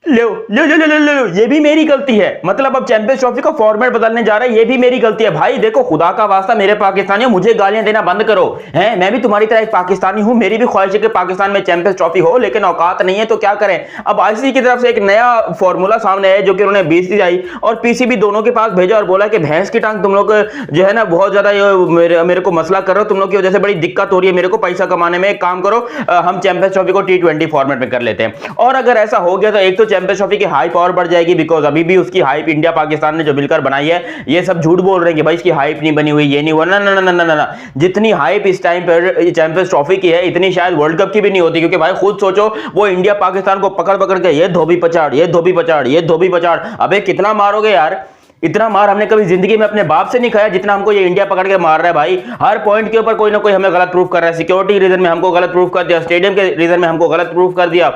लो लो लो लो लो लो, ये भी मेरी गलती है। मतलब अब चैंपियंस ट्रॉफी का फॉर्मेट बदलने जा रहा है, ये भी मेरी गलती है। भाई देखो, खुदा का वास्ता मेरे पाकिस्तानियों, मुझे गालियां देना बंद करो। हैं, मैं भी तुम्हारी तरह एक पाकिस्तानी हूं, मेरी भी ख्वाहिश है कि पाकिस्तान में चैंपियंस ट्रॉफी हो, लेकिन औकात नहीं है तो क्या करें। अब आईसीसी की तरफ से एक नया फॉर्मूला सामने है, जो कि उन्होंने बीसीसीआई और पीसीबी दोनों के पास भेजा और बोला कि भैंस की टांग तुम लोग जो है ना बहुत ज्यादा मेरे को मसला कर रहे हो, तुम लोग की वजह से बड़ी दिक्कत हो रही है मेरे को पैसा कमाने में। एक काम करो, हम चैंपियंस ट्रॉफी को T20 फॉर्मेट में कर लेते हैं। और अगर ऐसा हो गया तो एक तो चैंपियंस ट्रॉफी की हाइप और बढ़ जाएगी, बिकॉज अभी भी उसकी हाइप इंडिया पाकिस्तान ने जो मिलकर बनाई है, ये सब झूठ बोल रहे हैं कि भाई इसकी हाइप नहीं बनी हुई, ये नहीं हुआ। ना ना ना ना ना ना, जितनी हाइप इस टाइम पर चैंपियंस ट्रॉफी की है, इतनी शायद वर्ल्ड कप की भी नहीं होती। क्योंकि भाई खुद सोचो, वो इंडिया पाकिस्तान को पकड़ पकड़ के ये धोबी पचाड़, ये धोबी पचाड़, ये धोबी पचाड़, अबे कितना मारोगे यार। इतना मार हमने कभी जिंदगी में अपने बाप से नहीं खाया जितना हमको ये इंडिया पकड़ के मार रहा है भाई। हर पॉइंट के ऊपर कोई ना कोई हमें गलत प्रूफ कर रहा है। सिक्योरिटी रीजन में हमको गलत प्रूफ कर दिया, स्टेडियम के रीजन में हमको गलत प्रूफ कर दिया,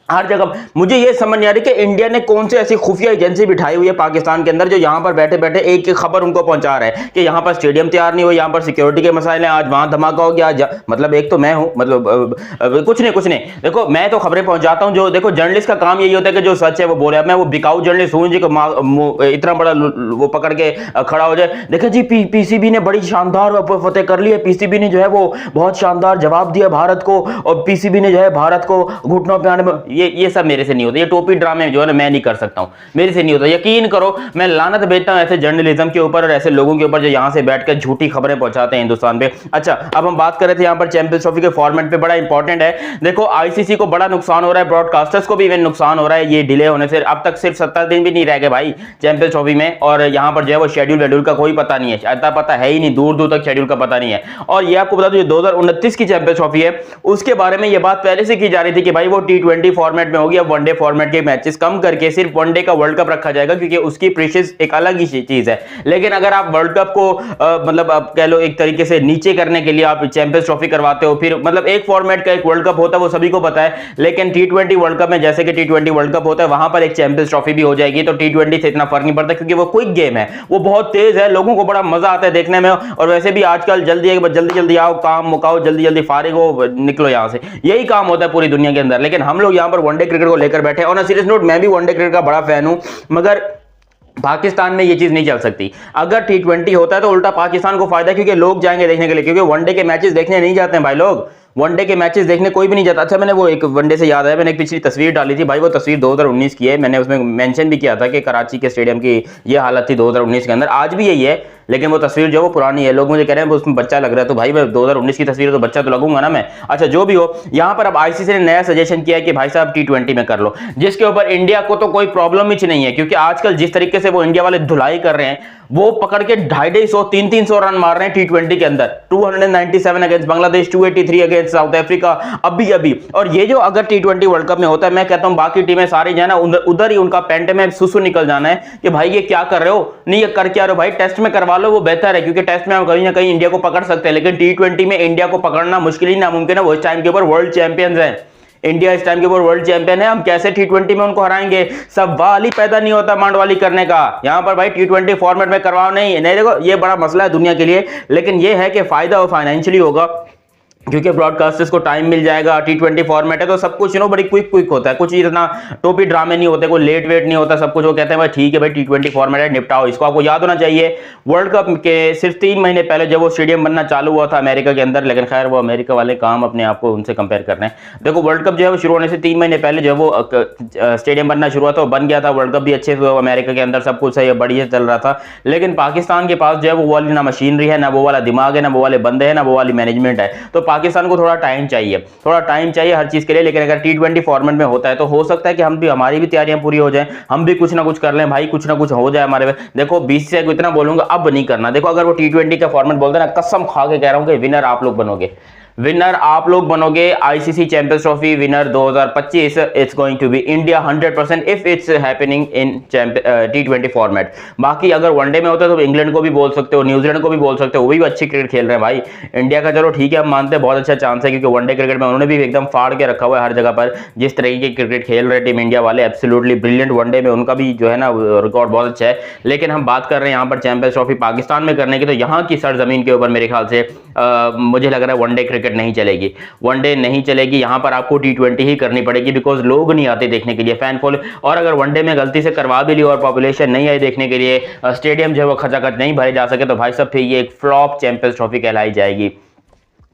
हर जगह। मुझे ये समझ नहीं आ रही कि इंडिया ने कौन सी ऐसी खुफिया एजेंसी बिठाई हुई है पाकिस्तान के अंदर, जो यहां पर बैठे बैठे एक एक खबर उनको पहुंचा रहा है कि यहां पर स्टेडियम तैयार नहीं हुआ, यहां पर सिक्योरिटी के मसाइल हैं, आज वहां धमाका हो गया, आज मतलब एक तो मैं हूं, मतलब कुछ नहीं देखो, मैं तो खबरें पहुंचाता हूं। जो देखो, जर्नलिस्ट का काम यही होता है कि जो सच है वो बोले। मैं वो बिकाऊ जर्नलिस्ट हूं जो इतना बड़ा वो पकड़ के खड़ा हो जाए, देखो जी पीसीबी ने बड़ी शानदार फतेह कर ली है, पीसीबी ने जो है वो बहुत शानदार जवाब दिया भारत को, और पीसीबी ने जो है भारत को घुटनों पे आने में, ये सब मेरे से नहीं होता। ये टोपी ड्रामे जो है ना, मैं नहीं कर सकता हूं, मेरे से नहीं होता। यकीन करो, मैं लानत भेजता हूं ऐसे जर्नलिज्म के ऊपर और ऐसे लोगों के ऊपर जो यहां से बैठकर झूठी खबरें पहुंचाते हैं हिंदुस्तान पे। अच्छा, अब हम बात कर रहे थे यहां पर चैंपियंस ट्रॉफी के फॉर्मेट पे, बड़ा इंपॉर्टेंट है। देखो, आईसीसी को बड़ा नुकसान हो रहा है, ब्रॉडकास्टर्स को भी इवन नुकसान हो रहा है ये डिले होने से। अब तक सिर्फ 17 दिन भी नहीं रह गए भाई चैंपियंस ट्रॉफी में, और यहां पर जो है वो शेड्यूल का कोई पता नहीं है, अता पता है ही नहीं, दूर दूर तक शेड्यूल का पता नहीं है। और ये आपको बता दूं, 2029 की चैंपियंस ट्रॉफी है, उसके बारे में ये बात पहले से की जा रही थी कि भाई वो T20 फॉर्मेट में होगी। अब वनडे फॉर्मेट के मैचेस कम करके सिर्फ वनडे का वर्ल्ड कप रखा जाएगा, क्योंकि उसकी प्रीशियस एक अलग ही चीज है। लेकिन अगर आप वर्ल्ड कप को मतलब आप कह लो एक तरीके से नीचे करने के लिए आप चैंपियंस ट्रॉफी करवाते हो, फिर मतलब एक फॉर्मेट का एक वर्ल्ड कप होता है, वो सभी को पता है। लेकिन T20 वर्ल्ड कप में, जैसे कि T20 वर्ल्ड कप होता है, वहां पर एक चैंपियंस ट्रॉफी भी हो जाएगी। तो T20 से इतना फर्क नहीं पड़ता, क्योंकि वो क्विक गेम है, वो बहुत तेज है, लोगों को बड़ा मजा आता है देखने में। और वैसे भी आजकल जल्दी जल्दी आओ, काम मुकाओ, जल्दी जल्दी फारिग हो, निकलो यहां से, यही काम होता है पूरी दुनिया के अंदर। लेकिन हम लोग यहां पर वनडे क्रिकेट को लेकर बैठे। ऑन अ सीरियस नोट, मैं भी वनडे क्रिकेट का बड़ा फैन हूं, मगर पाकिस्तान में ये चीज नहीं चल सकती। अगर T20 होता है तो उल्टा पाकिस्तान को फायदा है, क्योंकि लोग जाएंगे देखने के लिए, क्योंकि वनडे के मैचेस देखने नहीं जाते हैं भाई लोग, वनडे के मैचेस देखने कोई भी नहीं जाता। अच्छा, मैंने वो एक वनडे से याद आया, मैंने एक पिछली तस्वीर डाली थी भाई, वो तस्वीर 2019 की है। मैंने उसमें मेंशन भी किया था कि कराची के स्टेडियम की ये हालत थी 2019 के अंदर, आज भी यही है। लेकिन वो तस्वीर जो है वो पुरानी है, लोग मुझे कह रहे हैं उसमें बच्चा लग रहा है, तो भाई 2019 की तस्वीर है तो बच्चा तो लगूंगा ना मैं। अच्छा, जो भी हो, यहां पर अब आईसीसी ने नया सजेशन किया है कि भाई साहब T20 में कर लो, जिसके ऊपर इंडिया को तो कोई प्रॉब्लम ही नहीं है। क्योंकि आजकल जिस तरीके से वो इंडिया वाले धुलाई कर रहे हैं, वो पकड़ के 250 300 रन मार रहे हैं T20 के अंदर, 297 against Bangladesh, 283 against south Africa अभी। और ये जो अगर T20 वर्ल्ड कप में होता है, मैं कहता हूं बाकी टीमें सारी जाना उधर ही उनका पेंट में सुसु निकल जाना है कि भाई ये क्या कर रहे हो, नहीं ये कर क्या रहे हो भाई, टेस्ट में करवा लो, वो बेहतर है। क्योंकि टेस्ट में हम कहीं ना कहीं इंडिया को पकड़ सकते हैं, लेकिन T20 में इंडिया को पकड़ना मुश्किल ही नामुमकिन है। वो इस टाइम के ऊपर वर्ल्ड चैंपियंस हैं, इंडिया इस टाइम के ऊपर वर्ल्ड चैंपियन है, हम कैसे T20 में उनको हराएंगे। सवाल ही पैदा नहीं होता मांडवाली करने का। यहां पर भाई T20 फॉर्मेट में करवाओ, नहीं देखो, ये बड़ा मसला है दुनिया के लिए, लेकिन ये है कि फायदा हो फाइनेंशियली होगा, क्योंकि ब्रॉडकास्टर्स को टाइम मिल जाएगा। T20 फॉर्मेट है तो सब कुछ बड़ी क्विक होता है, कुछ इतना टोपी ड्रामे नहीं होते, कोई लेट वेट नहीं होता, सब कुछ वो कहते हैं भाई ठीक है भाई T20 फॉर्मेट है, निपटाओ इसको। आपको याद होना चाहिए, वर्ल्ड कप के सिर्फ 3 महीने पहले जब वो स्टेडियम बनना चालू हुआ था अमेरिका के अंदर, लेकिन खैर वो अमेरिका वाले काम अपने आप को उनसे कंपेयर कर रहे हैं। देखो, वर्ल्ड कप जो है वो शुरू होने से 3 महीने पहले जो वो स्टेडियम बनना शुरू हुआ था, बन गया था, वर्ल्ड कप भी अच्छे से अमेरिका के अंदर, सब कुछ सही बढ़िया चल रहा था। लेकिन पाकिस्तान के पास जो है वो वाली ना मशीनरी है, ना वो वाला दिमाग है, ना वो वाले बंदे हैं, ना वो वाली मैनेजमेंट है। तो पाकिस्तान को थोड़ा टाइम चाहिए हर चीज के लिए। लेकिन अगर T20 फॉर्मेट में होता है तो हो सकता है कि हमारी भी तैयारियां पूरी हो जाएं, हम भी कुछ ना कुछ कर लें भाई, कुछ ना कुछ हो जाए हमारे में। देखो, 20 से इतना बोलूंगा, अब नहीं करना। देखो, अगर वो T20 का फॉर्मेट बोलते हैं ना, कसम खा के कह रहा हूं कि विनर आप लोग बनोगे, विनर आप लोग बनोगे। ICC champions trophy winner 2025 it's going to be India 100% if it's happening in T20 format. बाकी अगर वनडे में होता है तो इंग्लैंड को भी बोल सकते हो, न्यूजीलैंड को भी बोल सकते हो, वो भी अच्छी क्रिकेट खेल रहे हैं भाई। इंडिया का चलो ठीक है, हम मानते हैं बहुत अच्छा चांस है, क्योंकि वनडे क्रिकेट में उन्होंने भी एकदम फाड़ के रखा हुआ है हर जगह पर। जिस तरीके की क्रिकेट खेल रहे टीम इंडिया वाले, एब्सोल्युटली ब्रिलियंट, वनडे में उनका भी जो है ना रिकॉर्ड बहुत अच्छा है। लेकिन हम बात कर रहे हैं यहाँ पर चैंपियंस ट्रॉफी पाकिस्तान में करने की, तो यहाँ की सरजमीन के ऊपर मेरे ख्याल से मुझे लग रहा है वनडे क्रिकेट क्रिकेट नहीं चलेगी, वनडे नहीं चलेगी, यहाँ पर आपको T20 ही करनी पड़ेगी, बिकॉज लोग नहीं आते देखने के लिए, फैन फॉलो। और अगर वनडे में गलती से करवा भी ली और पॉपुलेशन नहीं आई देखने के लिए, स्टेडियम जो है वो खचाखच नहीं भरे जा सके, तो भाई साहब फिर ये एक फ्लॉप चैंपियंस ट्रॉफी कहलाई जाएगी।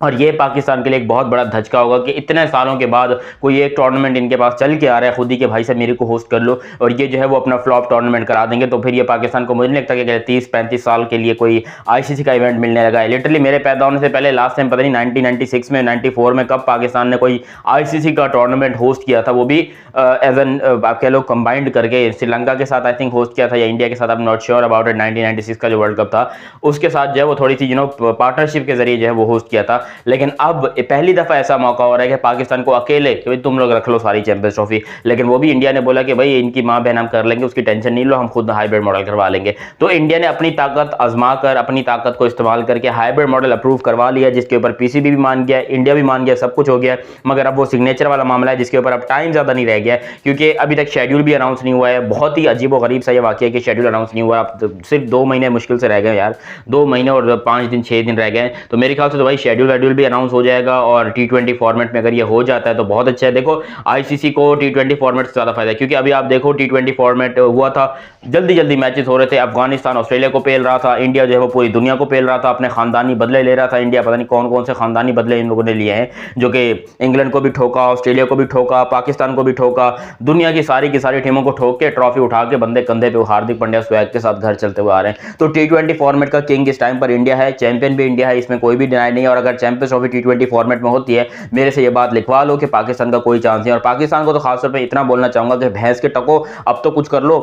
और ये पाकिस्तान के लिए एक बहुत बड़ा धचका होगा कि इतने सालों के बाद कोई एक टूर्नामेंट इनके पास चल के आ रहा है खुद ही के भाई साहब मेरे को होस्ट कर लो, और ये जो है वो अपना फ्लॉप टूर्नामेंट करा देंगे। तो फिर ये पाकिस्तान को मुझे नहीं लगता कि 30-35 साल के लिए कोई आईसीसी का इवेंट मिलने लगा है। लिटरली मेरे पैदा होने से पहले लास्ट टाइम पता नहीं 1996 में 94 में कब पाकिस्तान ने कोई आईसीसी का टूर्नामेंट होस्ट किया था, वो भी एज एन आप कह लो कंबाइंड करके श्रीलंका के साथ आई थिंक होस्ट किया था, या इंडिया के साथ, I am not sure about it. 1996 का जो वर्ल्ड कप था उसके साथ जो है वो थोड़ी सी पार्टनरशिप के जरिए जो है वो होस्ट किया था। लेकिन अब पहली दफा ऐसा मौका हो रहा है कि पाकिस्तान को अकेले कि भाई तुम लोग रख लो सारी चैंपियंस ट्रॉफी, लेकिन वो भी इंडिया ने बोला कि भाई इनकी मां बहन हम कर लेंगे, उसकी टेंशन नहीं लो, हम खुद हाइब्रिड मॉडल करवा लेंगे। तो इंडिया ने अपनी ताकत आजमा कर, अपनी ताकत को इस्तेमाल करके हाइब्रिड मॉडल अप्रूव करवा लिया, जिसके ऊपर पीसीबी भी मान गया, इंडिया भी मान गया, सब कुछ हो गया। मगर अब वो सिग्नेचर वाला मामला है जिसके ऊपर अब टाइम ज्यादा नहीं रह गया, क्योंकि अभी तक शेड्यूल भी अनाउंस नहीं हुआ है। बहुत ही अजीब और गरीब सा ये वाकया है कि शेड्यूल अनाउंस नहीं हुआ, अब सिर्फ 2 महीने मुश्किल से रह गए यार, 2 महीने और 5 दिन 6 दिन रह गए। तो मेरे ख्याल से तो भाई शेड्यूल भी अनाउंस हो जाएगा, और T20 फॉर्मेट में अगर ये हो जाता है तो बहुत अच्छा है। देखो आईसीसी को T20 फॉर्मेट से ज्यादा फायदा है, क्योंकि अभी आप देखो T20 फॉर्मेट हुआ था, जल्दी मैचेस हो रहे थे, अफगानिस्तान ऑस्ट्रेलिया को पेल रहा था, इंडिया जो है वो पूरी दुनिया को पेल रहा था, अपने खानदानी बदले ले रहा था इंडिया, पता नहीं कौन कौन से खानदानी बदले इन लोगों ने लिए हैं, जो कि इंग्लैंड को भी ठोका, ऑस्ट्रेलिया को भी ठोका, पाकिस्तान को भी ठोका, दुनिया की सारी टीमों को ठोक के ट्रॉफी उठा के बंदे कंधे पे हार्दिक पांड्या स्वैग के साथ घर चलते हुए आ रहे हैं। तो T20 फॉर्मेट का किंग इस टाइम पर इंडिया है, चैंपियन भी इंडिया है, इसमें कोई भी डिनाई नहीं है। और अगर चैंपियंस ट्रॉफी T20 फॉर्मेट में होती है, मेरे से ये बात लिखवा लो कि पाकिस्तान का कोई चांस नहीं। और पाकिस्तान को तो खासतौर पे इतना बोलना चाहूंगा कि भैंस के टको, अब तो कुछ कर लो।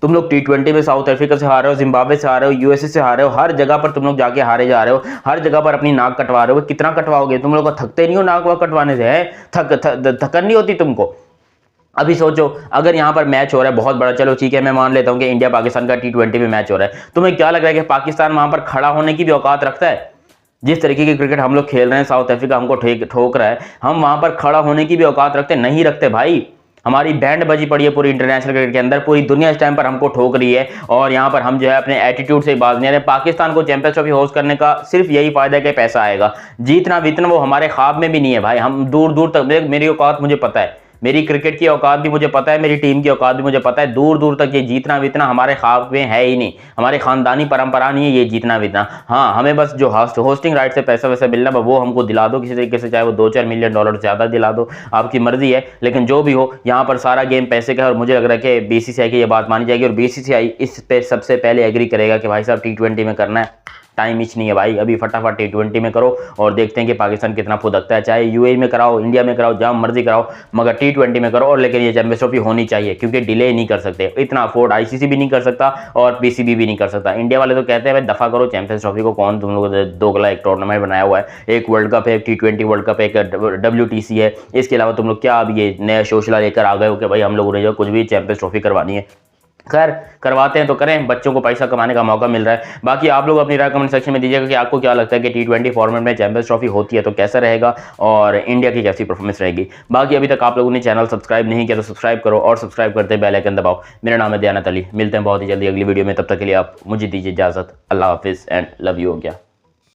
तुम लोग T20 में साउथ अफ्रीका से हारे हो, जिम्बाब्वे से हारे हो, यूएसए से हारे हो, हर जगह पर तुम लोग जाके हारे जा रहे हो, हर जगह पर अपनी नाक कटवा रहे हो। कितना कटवाओगे? तुम लोग थकते नहीं हो नाक वाक कटवाने से? है थकन नहीं होती तुमको? अभी सोचो अगर यहाँ पर मैच हो रहा है बहुत बड़ा, चलो ठीक है मैं मान लेता हूँ कि इंडिया पाकिस्तान का T20 में मैच हो रहा है, तुम्हें क्या लग रहा है कि पाकिस्तान वहां पर खड़ा होने की भी औकात रखता है? जिस तरीके की क्रिकेट हम लोग खेल रहे हैं, साउथ अफ्रीका हमको ठोक रहा है, हम वहां पर खड़ा होने की भी औकात रखते नहीं रखते भाई। हमारी बैंड बजी पड़ी है पूरी इंटरनेशनल क्रिकेट के अंदर, पूरी दुनिया इस टाइम पर हमको ठोक रही है, और यहाँ पर हम जो है अपने एटीट्यूड से बाज नहीं आ रहे। पाकिस्तान को चैंपियंस ट्रॉफी होस्ट करने का सिर्फ यही फायदा है कि पैसा आएगा, जीतना वितना वो हमारे ख्वाब में भी नहीं है भाई। हम दूर दूर तक, मेरी औकात मुझे पता है, मेरी क्रिकेट की औकात भी मुझे पता है, मेरी टीम की औकात भी मुझे पता है, दूर दूर तक ये जीतना वितना हमारे ख्वाब में है ही नहीं, हमारे खानदानी परंपरा नहीं है ये जीतना वितना। हाँ, हमें बस जो होस्टिंग राइट से पैसा वैसा मिलना वो हमको दिला दो किसी तरीके से, चाहे वो $2-4 मिलियन ज्यादा दिला दो, आपकी मर्जी है। लेकिन जो भी हो, यहाँ पर सारा गेम पैसे का है, और मुझे लग रहा है कि बीसीसीआई की ये बात मानी जाएगी, और बीसीसीआई इस पे सबसे पहले एग्री करेगा कि भाई साहब T20 में करना है, टाइम इच नहीं है भाई, अभी फटाफट T20 में करो, और देखते हैं कि पाकिस्तान कितना फुदकता है। चाहे यूएई में कराओ, इंडिया में कराओ, जहां मर्जी कराओ, मगर T20 में करो। और लेकिन ये चैंपियंस ट्रॉफी होनी चाहिए, क्योंकि डिले नहीं कर सकते, इतना अफोर्ड आईसीसी भी नहीं कर सकता और पीसीबी भी नहीं कर सकता। इंडिया वाले तो कहते हैं भाई दफा करो चैंपियंस ट्रॉफी को, कौन तुम लोग दोगला एक टूर्नामेंट बनाया हुआ है, एक वर्ल्ड कप है, T20 वर्ल्ड कप, एक WTC है, इसके अलावा तुम लोग क्या अब ये नया शोशला लेकर आ गए हो कि भाई हम लोगों ने जो कुछ भी चैंपियंस ट्रॉफी करवानी है। खैर करवाते हैं तो करें, बच्चों को पैसा कमाने का मौका मिल रहा है। बाकी आप लोग अपनी राय कमेंट सेक्शन में दीजिएगा कि आपको क्या लगता है कि T20 फॉर्मेट में चैंपियंस ट्रॉफी होती है तो कैसा रहेगा, और इंडिया की कैसी परफॉर्मेंस रहेगी। बाकी अभी तक आप लोगों ने चैनल सब्सक्राइब नहीं किया तो सब्सक्राइब करो, और सब्सक्राइब करते बेल आइकन दबाओ। मेरा नाम है दयानत अली, मिलते हैं बहुत ही जल्दी अगली वीडियो में, तब तक के लिए आप मुझे दीजिए इजाजत। अल्लाह हाफिज़ एंड लव यू। हो गया।